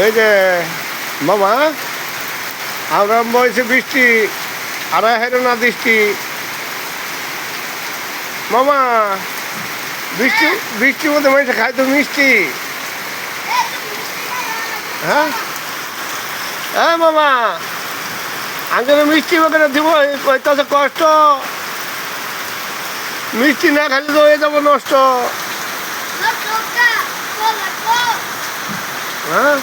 এই যে মামা, আমরা বয়সে বৃষ্টি আর হেরো না দৃষ্টি মামা। বৃষ্টি বৃষ্টির মধ্যে মানুষে খায় তো মিষ্টি। হ্যাঁ হ্যাঁ মামা, আগে মিষ্টি বাগানে দিব, কইতাছে কষ্ট। মিষ্টি না খাইলে তো হয়ে যাবো নষ্ট। হ্যাঁ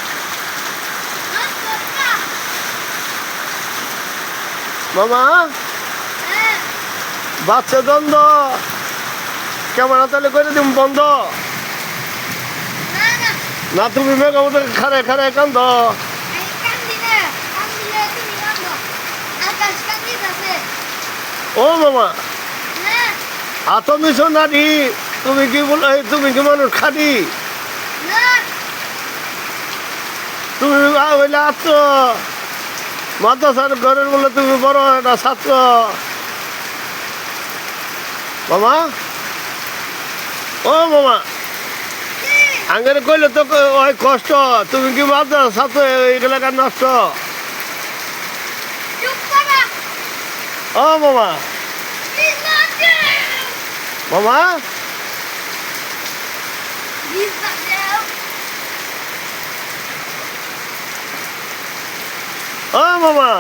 মামা, বাচ্চা দ্বন্দ্ব ক্যামেরা তাহলে করে দিব বন্ধ না? তুমি মেঘা মতো খারে খারে কান্দ। ও মামা, আত মিশো নারী, তুমি কি বল? তুমি কি মানুষ খাটি? তুমি হইলে আত্ম মাদ্রাসার ঘরের বলে তুমি বড় একটা ছাত্র মামা। ও মামা, আঙ্গের কইলে তো ওই কষ্ট। তুমি কি মাদ্রাসার ছাত্র, এগুলাকার নষ্ট। ও মামা, মামা ও মামা,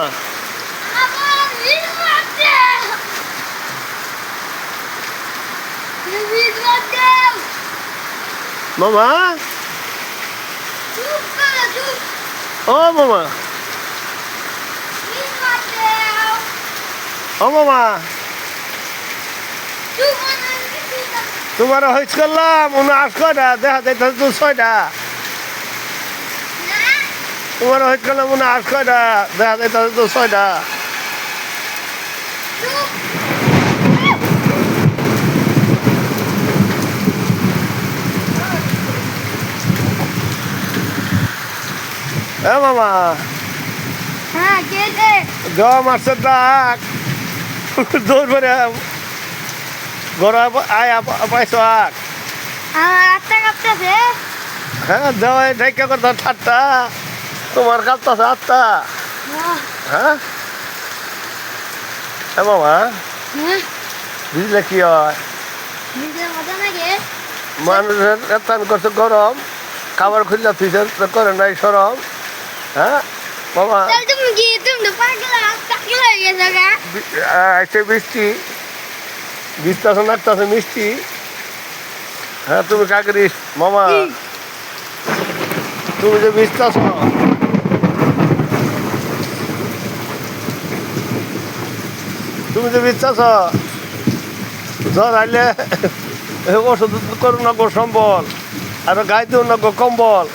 মামা ও মামা, ও মামা, তোমার হইচ করলাম 59টা, দেখা যাইতে 6টা। তোমার হইচ করলাম 59টা, দেখা যাইতে 6টা। এ মামা, দেওয়া মাছের ডাক দৌড় করে ঘর আয় পাইছ আক। হ্যাঁ দেওয়া ঢাকা কথা ঠাট্টা, তোমার কাঁপতাছে 8টা। হ্যাঁ মামা, বুঝলে কি হয়? মানুষের এতান করছে গরম, খাবার খুললে ফিসে করে নাই সরম। হ্যাঁ মামা, বৃষ্টি ভিজতাছে, নাচতাছে মিষ্টি। হ্যাঁ তুমি কাকরিস মামা, তুমি যে ভিজতাছ, তুমি যে ভিজতাছ, জ্বর আইলে ওষুধ করো না গো সম্বল, আর গায়ে দিও না গো কম্বল।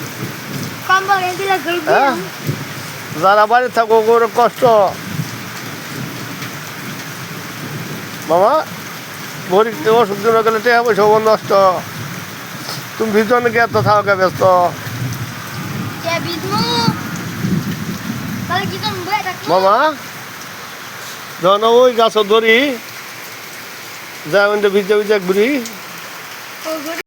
হ্যাঁ, যারা বাড়ি থাকো গরু কষ্ট মামা। ভরি ওষুধ দিন গেলে টাকা পয়সা নষ্ট। তুমি ভিজনে গিয়ে তো থাকা ব্যস্ত। মামা যখন ওই গাছ ধরি যা ভিজা ভিজা ঘুরি।